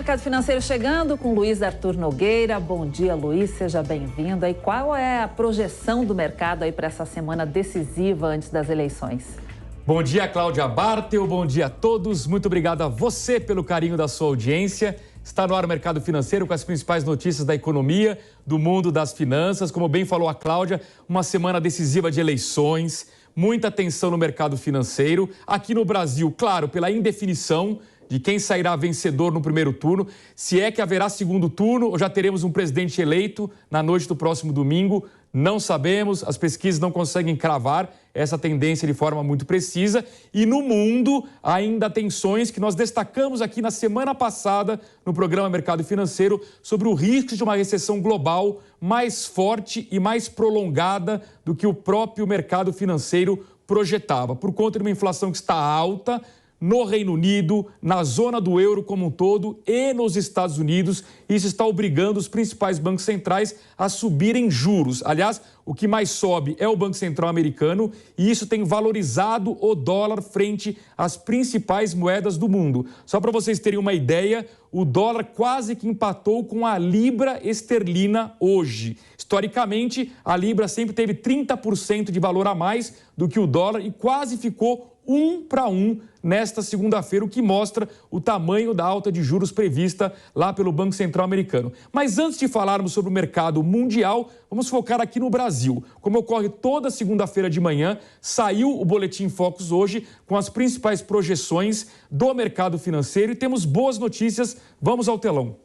Mercado Financeiro chegando com Luiz Arthur Nogueira. Bom dia, Luiz, seja bem-vindo. E qual é a projeção do mercado aí para essa semana decisiva antes das eleições? Bom dia, Cláudia Bartel. Bom dia a todos. Muito obrigado a você pelo carinho da sua audiência. Está no ar o Mercado Financeiro com as principais notícias da economia, do mundo das finanças. Como bem falou a Cláudia, uma semana decisiva de eleições, muita tensão no mercado financeiro. Aqui no Brasil, claro, pela indefinição de quem sairá vencedor no primeiro turno, se é que haverá segundo turno ou já teremos um presidente eleito na noite do próximo domingo, não sabemos, as pesquisas não conseguem cravar essa tendência de forma muito precisa. E no mundo, ainda tensões que nós destacamos aqui na semana passada no programa Mercado Financeiro sobre o risco de uma recessão global mais forte e mais prolongada do que o próprio mercado financeiro projetava, por conta de uma inflação que está alta no Reino Unido, na zona do euro como um todo e nos Estados Unidos. Isso está obrigando os principais bancos centrais a subirem juros. Aliás, o que mais sobe é o Banco Central americano e isso tem valorizado o dólar frente às principais moedas do mundo. Só para vocês terem uma ideia, o dólar quase que empatou com a libra esterlina hoje. Historicamente, a libra sempre teve 30% de valor a mais do que o dólar e quase ficou 1 para 1 nesta segunda-feira, o que mostra o tamanho da alta de juros prevista lá pelo Banco Central americano. Mas antes de falarmos sobre o mercado mundial, vamos focar aqui no Brasil. Como ocorre toda segunda-feira de manhã, saiu o Boletim Focus hoje com as principais projeções do mercado financeiro e temos boas notícias. Vamos ao telão.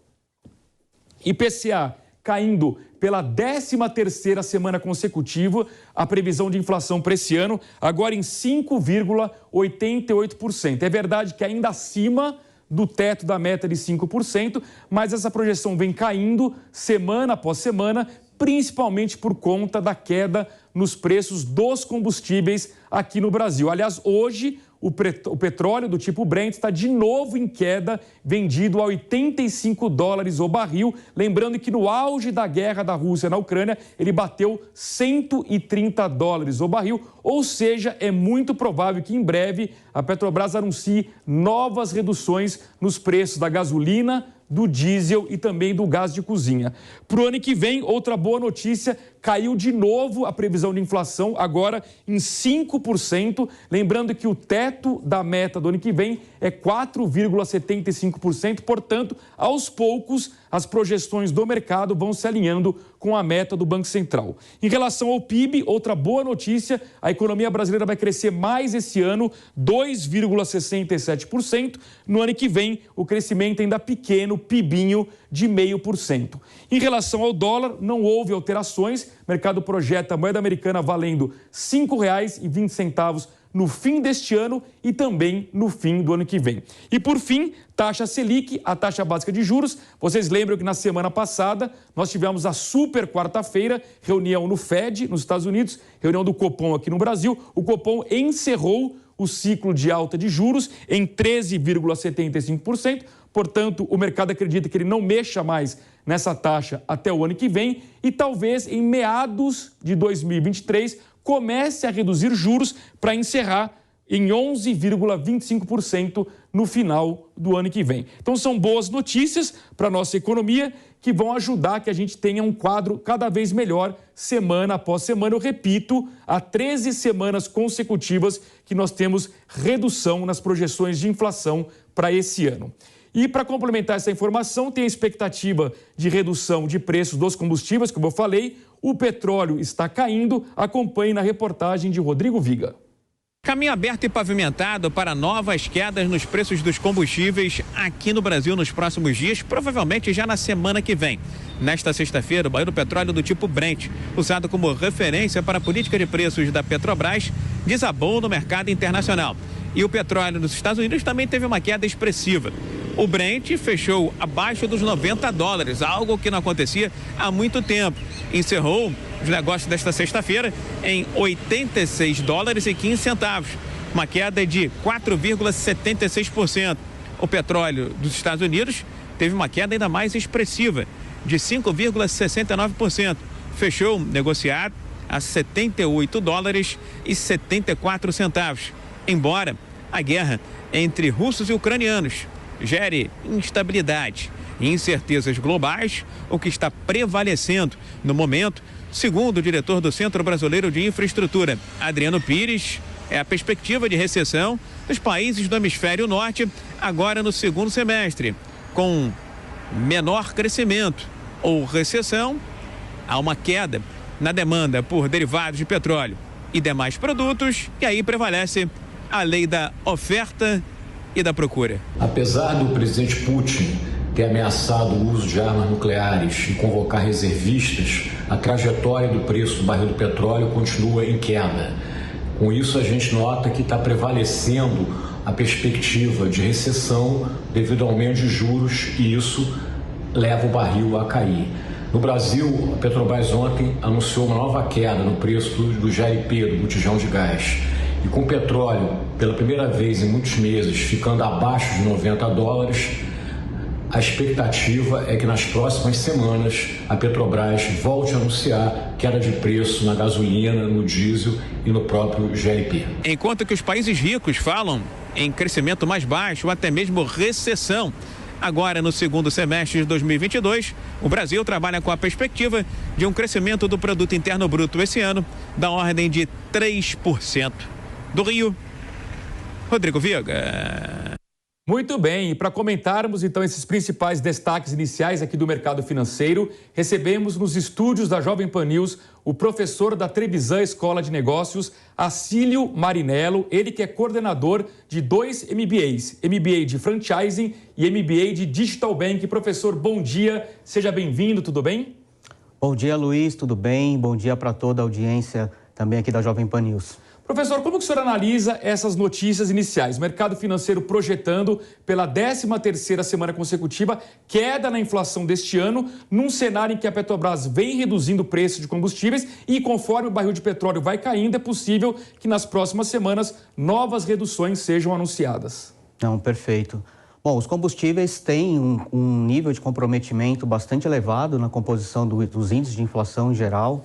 IPCA caindo pela 13ª semana consecutiva, a previsão de inflação para esse ano, agora em 5,88%. É verdade que ainda acima do teto da meta de 5%, mas essa projeção vem caindo semana após semana, principalmente por conta da queda nos preços dos combustíveis aqui no Brasil. Aliás, hoje o petróleo do tipo Brent está de novo em queda, vendido a $85 o barril. Lembrando que no auge da guerra da Rússia na Ucrânia, ele bateu $130 o barril. Ou seja, é muito provável que em breve a Petrobras anuncie novas reduções nos preços da gasolina, do diesel e também do gás de cozinha. Para o ano que vem, outra boa notícia, caiu de novo a previsão de inflação, agora em 5%. Lembrando que o teto da meta do ano que vem é 4,75%. Portanto, aos poucos, as projeções do mercado vão se alinhando com a meta do Banco Central. Em relação ao PIB, outra boa notícia, a economia brasileira vai crescer mais esse ano, 2,67%. No ano que vem, o crescimento ainda pequeno, PIBinho de 0,5%. Em relação ao dólar, não houve alterações. O mercado projeta a moeda americana valendo R$ 5,20 no fim deste ano e também no fim do ano que vem. E por fim, taxa Selic, a taxa básica de juros. Vocês lembram que na semana passada nós tivemos a super quarta-feira, reunião no Fed, nos Estados Unidos, reunião do Copom aqui no Brasil. O Copom encerrou o ciclo de alta de juros em 13,75%. Portanto, o mercado acredita que ele não mexa mais nessa taxa até o ano que vem e talvez em meados de 2023 comece a reduzir juros para encerrar em 11,25% no final do ano que vem. Então são boas notícias para a nossa economia que vão ajudar que a gente tenha um quadro cada vez melhor semana após semana. Eu repito, há 13 semanas consecutivas que nós temos redução nas projeções de inflação para esse ano. E para complementar essa informação, tem a expectativa de redução de preços dos combustíveis, como eu falei, o petróleo está caindo. Acompanhe na reportagem de Rodrigo Viga. Caminho aberto e pavimentado para novas quedas nos preços dos combustíveis aqui no Brasil nos próximos dias, provavelmente já na semana que vem. Nesta sexta-feira, o barril do petróleo do tipo Brent, usado como referência para a política de preços da Petrobras, desabou no mercado internacional. E o petróleo nos Estados Unidos também teve uma queda expressiva. O Brent fechou abaixo dos $90, algo que não acontecia há muito tempo. Encerrou os negócios desta sexta-feira em $86,15, uma queda de 4,76%. O petróleo dos Estados Unidos teve uma queda ainda mais expressiva, de 5,69%. Fechou negociado a $78,74. Embora a guerra entre russos e ucranianos gere instabilidade e incertezas globais, o que está prevalecendo no momento, segundo o diretor do Centro Brasileiro de Infraestrutura, Adriano Pires, é a perspectiva de recessão dos países do hemisfério norte agora no segundo semestre, com menor crescimento ou recessão, há uma queda na demanda por derivados de petróleo e demais produtos, e aí prevalece a lei da oferta e da procura. Apesar do presidente Putin ter ameaçado o uso de armas nucleares e convocar reservistas, a trajetória do preço do barril do petróleo continua em queda. Com isso, a gente nota que está prevalecendo a perspectiva de recessão devido ao aumento de juros, e isso leva o barril a cair. No Brasil, a Petrobras ontem anunciou uma nova queda no preço do GLP, do botijão de gás. E com o petróleo, pela primeira vez em muitos meses, ficando abaixo de $90, a expectativa é que nas próximas semanas a Petrobras volte a anunciar queda de preço na gasolina, no diesel e no próprio GLP. Enquanto que os países ricos falam em crescimento mais baixo, ou até mesmo recessão. Agora, no segundo semestre de 2022, o Brasil trabalha com a perspectiva de um crescimento do Produto Interno Bruto esse ano da ordem de 3%. Do Rio, Rodrigo Viga. Muito bem, e para comentarmos então esses principais destaques iniciais aqui do mercado financeiro, recebemos nos estúdios da Jovem Pan News o professor da Trevisan Escola de Negócios, Acílio Marinello, ele que é coordenador de 2 MBAs, MBA de Franchising e MBA de Digital Bank. Professor, bom dia, seja bem-vindo, tudo bem? Bom dia, Luiz, tudo bem? Bom dia para toda a audiência também aqui da Jovem Pan News. Professor, como que o senhor analisa essas notícias iniciais? O mercado financeiro projetando pela 13ª semana consecutiva queda na inflação deste ano, num cenário em que a Petrobras vem reduzindo o preço de combustíveis e conforme o barril de petróleo vai caindo, é possível que nas próximas semanas novas reduções sejam anunciadas. Não, perfeito. Bom, os combustíveis têm um nível de comprometimento bastante elevado na composição dos índices de inflação em geral.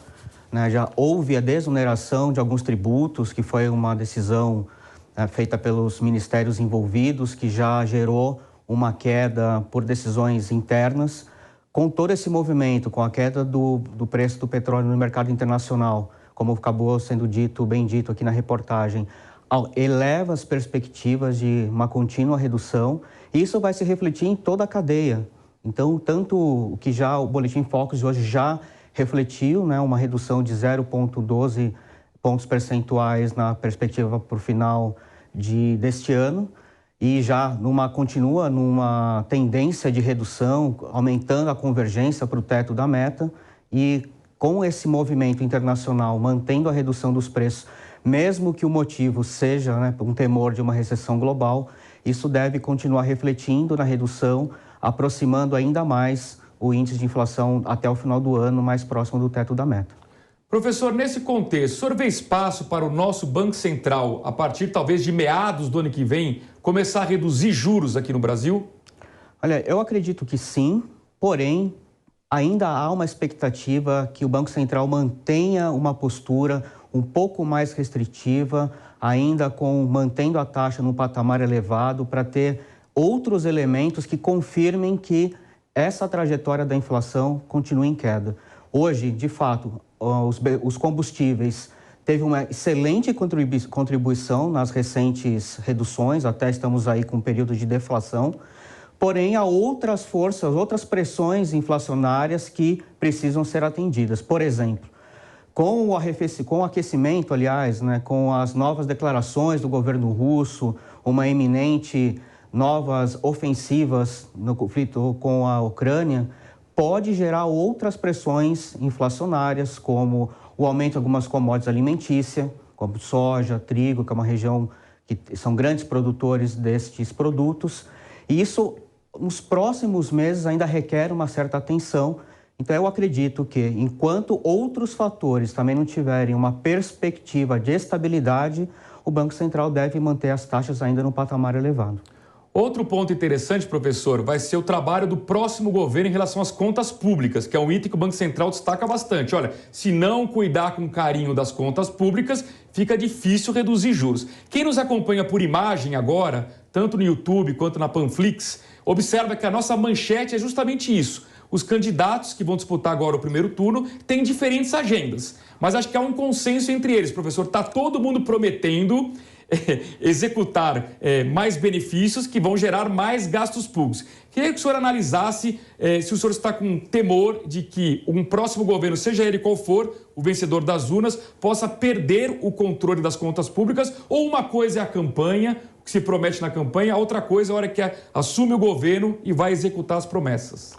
Já houve a desoneração de alguns tributos, que foi uma decisão feita pelos ministérios envolvidos, que já gerou uma queda por decisões internas. Com todo esse movimento, com a queda do preço do petróleo no mercado internacional, como acabou sendo bem dito aqui na reportagem, eleva as perspectivas de uma contínua redução, e isso vai se refletir em toda a cadeia. Então, tanto o que já o Boletim Focus de hoje já refletiu, uma redução de 0,12 pontos percentuais na perspectiva para o final deste ano, e já continua numa tendência de redução, aumentando a convergência para o teto da meta, e com esse movimento internacional mantendo a redução dos preços, mesmo que o motivo seja um temor de uma recessão global, isso deve continuar refletindo na redução, aproximando ainda mais o índice de inflação até o final do ano mais próximo do teto da meta. Professor, nesse contexto, o senhor vê espaço para o nosso Banco Central, a partir talvez de meados do ano que vem, começar a reduzir juros aqui no Brasil? Olha, eu acredito que sim, porém, ainda há uma expectativa que o Banco Central mantenha uma postura um pouco mais restritiva, ainda mantendo a taxa num patamar elevado, para ter outros elementos que confirmem que essa trajetória da inflação continua em queda. Hoje, de fato, os combustíveis teve uma excelente contribuição nas recentes reduções, até estamos aí com um período de deflação, porém há outras forças, outras pressões inflacionárias que precisam ser atendidas. Por exemplo, com o aquecimento, aliás, com as novas declarações do governo russo, uma iminente novas ofensivas no conflito com a Ucrânia, pode gerar outras pressões inflacionárias, como o aumento de algumas commodities alimentícias, como soja, trigo, que é uma região que são grandes produtores destes produtos. E isso, nos próximos meses, ainda requer uma certa atenção. Então, eu acredito que, enquanto outros fatores também não tiverem uma perspectiva de estabilidade, o Banco Central deve manter as taxas ainda no patamar elevado. Outro ponto interessante, professor, vai ser o trabalho do próximo governo em relação às contas públicas, que é um item que o Banco Central destaca bastante. Olha, se não cuidar com carinho das contas públicas, fica difícil reduzir juros. Quem nos acompanha por imagem agora tanto no YouTube quanto na Panflix, observa que a nossa manchete é justamente isso. Os candidatos que vão disputar agora o primeiro turno têm diferentes agendas, mas acho que há um consenso entre eles, professor. Está todo mundo prometendo executar mais benefícios que vão gerar mais gastos públicos. Queria que o senhor analisasse se o senhor está com temor de que um próximo governo, seja ele qual for, o vencedor das urnas, possa perder o controle das contas públicas, ou uma coisa é a campanha, o que se promete na campanha, a outra coisa é a hora que assume o governo e vai executar as promessas.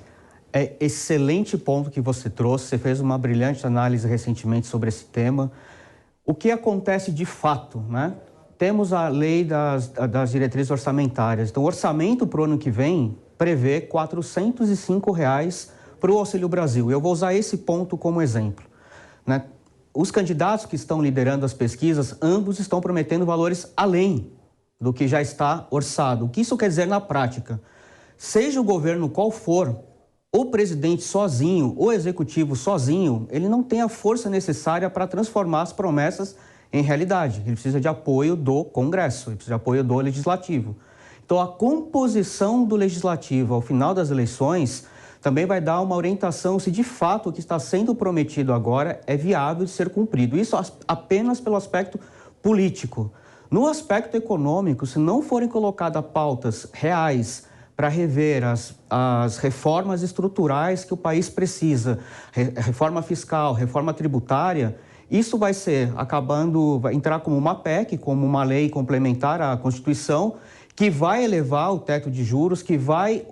É excelente ponto que você trouxe, você fez uma brilhante análise recentemente sobre esse tema. O que acontece de fato, né? Temos a lei das diretrizes orçamentárias. Então, o orçamento para o ano que vem prevê R$ 405 para o Auxílio Brasil. Eu vou usar esse ponto como exemplo, né? Os candidatos que estão liderando as pesquisas, ambos estão prometendo valores além do que já está orçado. O que isso quer dizer na prática? Seja o governo qual for, o presidente sozinho, o executivo sozinho, ele não tem a força necessária para transformar as promessas em realidade. Ele precisa de apoio do Congresso, ele precisa de apoio do Legislativo. Então, a composição do Legislativo ao final das eleições também vai dar uma orientação se de fato o que está sendo prometido agora é viável de ser cumprido. Isso apenas pelo aspecto político. No aspecto econômico, se não forem colocadas pautas reais para rever as reformas estruturais que o país precisa, reforma fiscal, reforma tributária, isso vai entrar como uma PEC, como uma lei complementar à Constituição, que vai elevar o teto de juros, que vai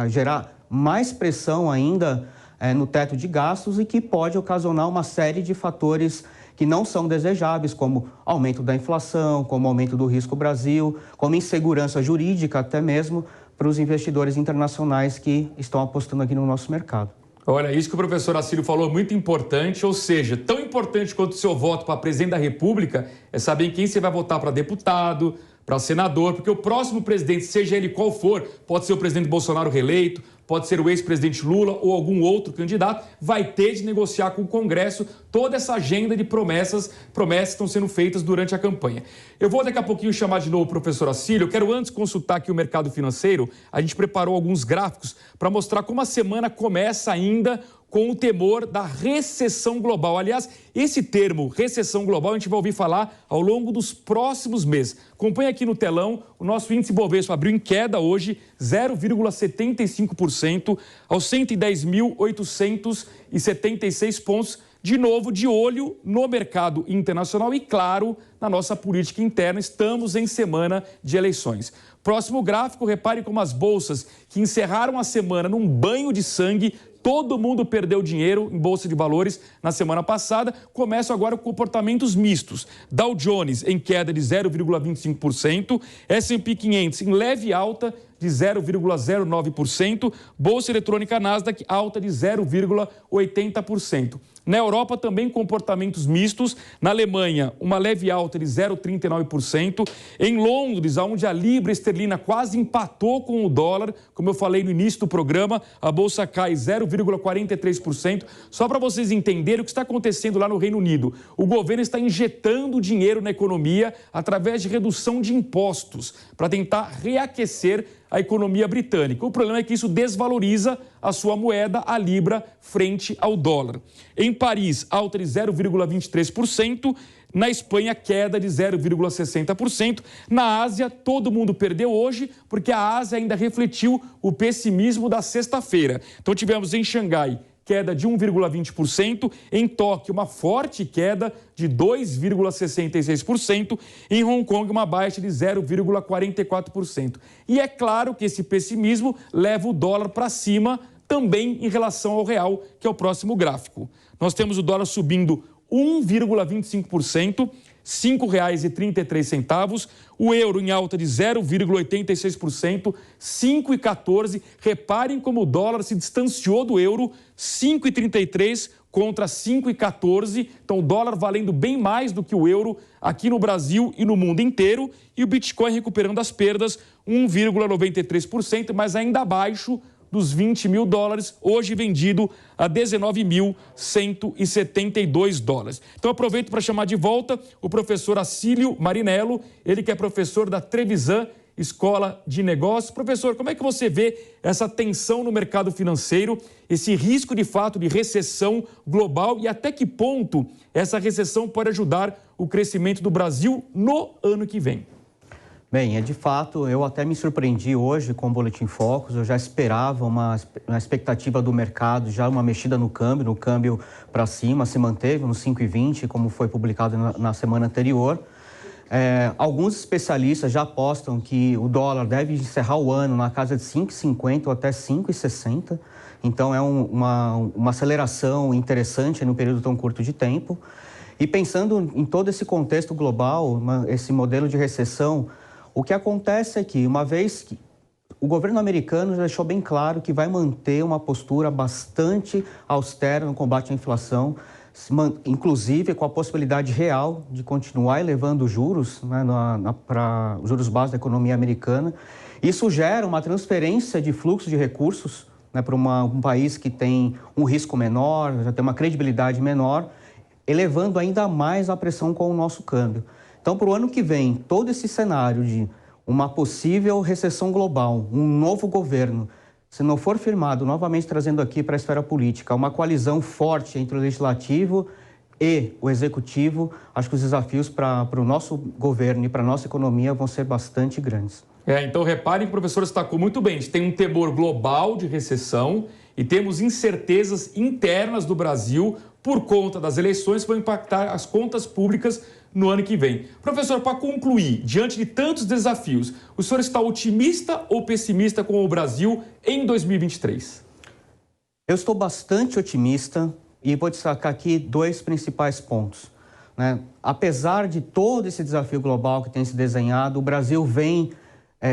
gerar mais pressão ainda no teto de gastos e que pode ocasionar uma série de fatores que não são desejáveis, como aumento da inflação, como aumento do risco Brasil, como insegurança jurídica até mesmo para os investidores internacionais que estão apostando aqui no nosso mercado. Olha, isso que o professor Acílio falou é muito importante, ou seja, tão importante quanto o seu voto para presidente da República é saber em quem você vai votar para deputado, para senador, porque o próximo presidente, seja ele qual for, pode ser o presidente Bolsonaro reeleito, pode ser o ex-presidente Lula ou algum outro candidato, vai ter de negociar com o Congresso toda essa agenda de promessas que estão sendo feitas durante a campanha. Eu vou daqui a pouquinho chamar de novo o professor Acílio. Eu quero antes consultar aqui o mercado financeiro. A gente preparou alguns gráficos para mostrar como a semana começa ainda com o temor da recessão global. Aliás, esse termo, recessão global, a gente vai ouvir falar ao longo dos próximos meses. Acompanhe aqui no telão, o nosso índice Bovespa abriu em queda hoje, 0,75%, aos 110.876 pontos, de novo de olho no mercado internacional e, claro, na nossa política interna. Estamos em semana de eleições. Próximo gráfico, repare como as bolsas que encerraram a semana num banho de sangue, todo mundo perdeu dinheiro em bolsa de valores na semana passada, começam agora com comportamentos mistos. Dow Jones em queda de 0,25%, S&P 500 em leve alta de 0,09%, Bolsa Eletrônica Nasdaq alta de 0,80%. Na Europa também comportamentos mistos, na Alemanha uma leve alta de 0,39%, em Londres, onde a libra esterlina quase empatou com o dólar, como eu falei no início do programa, a bolsa cai 0,43%. Só para vocês entenderem o que está acontecendo lá no Reino Unido, o governo está injetando dinheiro na economia através de redução de impostos para tentar reaquecer a economia britânica. O problema é que isso desvaloriza a sua moeda, a libra, frente ao dólar. Em Paris, alta de 0,23%. Na Espanha, queda de 0,60%. Na Ásia, todo mundo perdeu hoje, porque a Ásia ainda refletiu o pessimismo da sexta-feira. Então, tivemos em Xangai queda de 1,20%, em Tóquio uma forte queda de 2,66%, em Hong Kong uma baixa de 0,44%. E é claro que esse pessimismo leva o dólar para cima também em relação ao real, que é o próximo gráfico. Nós temos o dólar subindo 1,25%, R$ 5,33, o euro em alta de 0,86%, 5,14. Reparem como o dólar se distanciou do euro, 5,33 contra 5,14. Então o dólar valendo bem mais do que o euro aqui no Brasil e no mundo inteiro. E o Bitcoin recuperando as perdas, 1,93%, mas ainda abaixo dos 20 mil dólares, hoje vendido a 19.172 dólares. Então aproveito para chamar de volta o professor Acílio Marinello, ele que é professor da Trevisan Escola de Negócios. Professor, como é que você vê essa tensão no mercado financeiro, esse risco de fato de recessão global e até que ponto essa recessão pode ajudar o crescimento do Brasil no ano que vem? Bem, de fato, eu até me surpreendi hoje com o Boletim Focus. Eu já esperava uma expectativa do mercado, já uma mexida no câmbio para cima, se manteve nos 5,20, como foi publicado na semana anterior. Alguns especialistas já apostam que o dólar deve encerrar o ano na casa de 5,50 ou até 5,60. Então, é uma aceleração interessante no período tão curto de tempo. E pensando em todo esse contexto global, esse modelo de recessão, o que acontece é que, uma vez que o governo americano já deixou bem claro que vai manter uma postura bastante austera no combate à inflação, inclusive com a possibilidade real de continuar elevando os juros, né, para os juros básicos da economia americana. Isso gera uma transferência de fluxo de recursos, né, para um país que tem um risco menor, já tem uma credibilidade menor, elevando ainda mais a pressão com o nosso câmbio. Então, para o ano que vem, todo esse cenário de uma possível recessão global, um novo governo, se não for firmado, novamente trazendo aqui para a esfera política, uma coalizão forte entre o legislativo e o executivo, acho que os desafios para o nosso governo e para a nossa economia vão ser bastante grandes. Então, reparem que o professor destacou muito bem, a gente tem um temor global de recessão e temos incertezas internas do Brasil por conta das eleições que vão impactar as contas públicas no ano que vem. Professor, para concluir, diante de tantos desafios, o senhor está otimista ou pessimista com o Brasil em 2023? Eu estou bastante otimista e vou destacar aqui dois principais pontos, né? Apesar de todo esse desafio global que tem se desenhado, o Brasil vem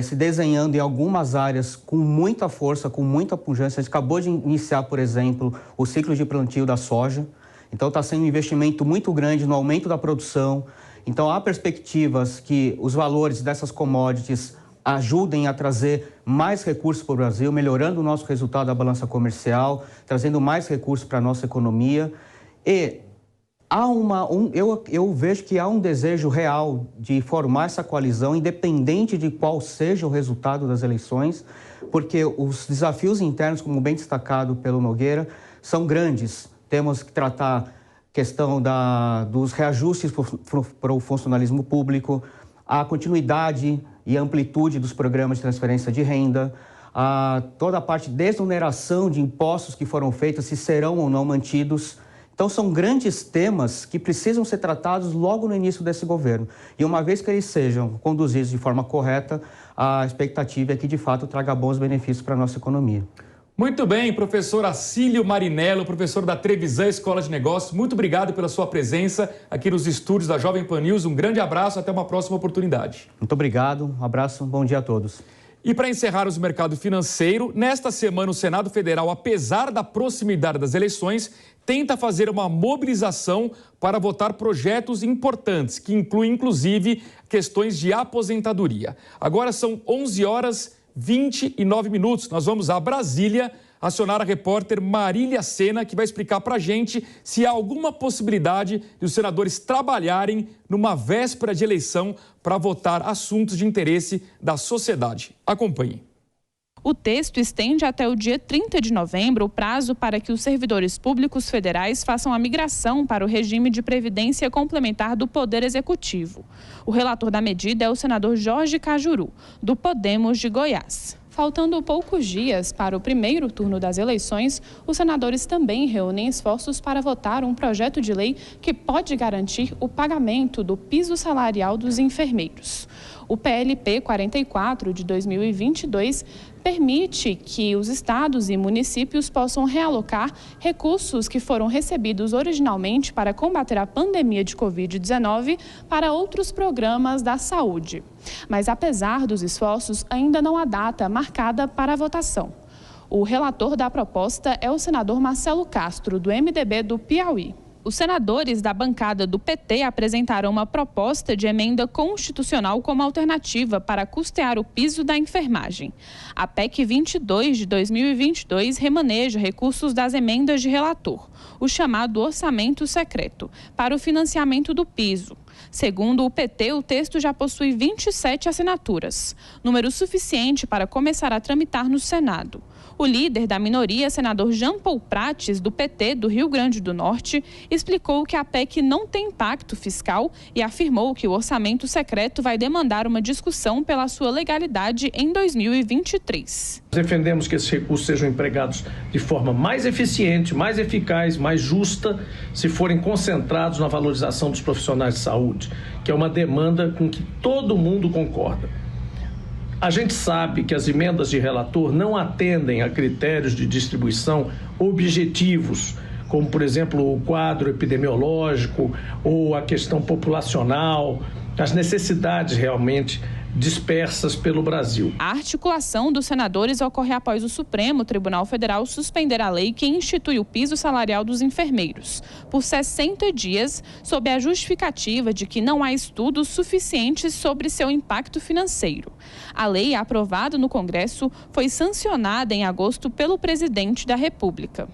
se desenhando em algumas áreas com muita força, com muita pujança. A gente acabou de iniciar, por exemplo, o ciclo de plantio da soja. Então, está sendo um investimento muito grande no aumento da produção. Então, há perspectivas que os valores dessas commodities ajudem a trazer mais recursos para o Brasil, melhorando o nosso resultado da balança comercial, trazendo mais recursos para a nossa economia. E eu vejo que há um desejo real de formar essa coalizão, independente de qual seja o resultado das eleições, porque os desafios internos, como bem destacado pelo Nogueira, são grandes. Temos que tratar a questão dos reajustes para o funcionalismo público, a continuidade e amplitude dos programas de transferência de renda, toda a parte de desoneração de impostos que foram feitos, se serão ou não mantidos. Então, são grandes temas que precisam ser tratados logo no início desse governo. E uma vez que eles sejam conduzidos de forma correta, a expectativa é que, de fato, traga bons benefícios para a nossa economia. Muito bem, professor Acílio Marinello, professor da Trevisan Escola de Negócios, muito obrigado pela sua presença aqui nos estúdios da Jovem Pan News. Um grande abraço, até uma próxima oportunidade. Muito obrigado, um abraço, bom dia a todos. E para encerrarmos o mercado financeiro, nesta semana o Senado Federal, apesar da proximidade das eleições, tenta fazer uma mobilização para votar projetos importantes, que incluem, inclusive, questões de aposentadoria. Agora são 11h29. Nós vamos a Brasília acionar a repórter Marília Sena, que vai explicar para a gente se há alguma possibilidade de os senadores trabalharem numa véspera de eleição para votar assuntos de interesse da sociedade. Acompanhe. O texto estende até o dia 30 de novembro o prazo para que os servidores públicos federais façam a migração para o regime de previdência complementar do Poder Executivo. O relator da medida é o senador Jorge Cajuru, do Podemos de Goiás. Faltando poucos dias para o primeiro turno das eleições, os senadores também reúnem esforços para votar um projeto de lei que pode garantir o pagamento do piso salarial dos enfermeiros. O PLP 44 de 2022 permite que os estados e municípios possam realocar recursos que foram recebidos originalmente para combater a pandemia de Covid-19 para outros programas da saúde. Mas, apesar dos esforços, ainda não há data marcada para a votação. O relator da proposta é o senador Marcelo Castro, do MDB do Piauí. Os senadores da bancada do PT apresentaram uma proposta de emenda constitucional como alternativa para custear o piso da enfermagem. A PEC 22 de 2022 remaneja recursos das emendas de relator, o chamado orçamento secreto, para o financiamento do piso. Segundo o PT, o texto já possui 27 assinaturas, número suficiente para começar a tramitar no Senado. O líder da minoria, senador Jean Paul Prates, do PT do Rio Grande do Norte, explicou que a PEC não tem impacto fiscal e afirmou que o orçamento secreto vai demandar uma discussão pela sua legalidade em 2023. Defendemos que esses recursos sejam empregados de forma mais eficiente, mais eficaz, mais justa, se forem concentrados na valorização dos profissionais de saúde, que é uma demanda com que todo mundo concorda. A gente sabe que as emendas de relator não atendem a critérios de distribuição objetivos, como, por exemplo, o quadro epidemiológico ou a questão populacional, as necessidades realmente dispersas pelo Brasil. A articulação dos senadores ocorre após o Supremo Tribunal Federal suspender a lei que institui o piso salarial dos enfermeiros por 60 dias, sob a justificativa de que não há estudos suficientes sobre seu impacto financeiro. A lei, aprovada no Congresso, foi sancionada em agosto pelo presidente da República.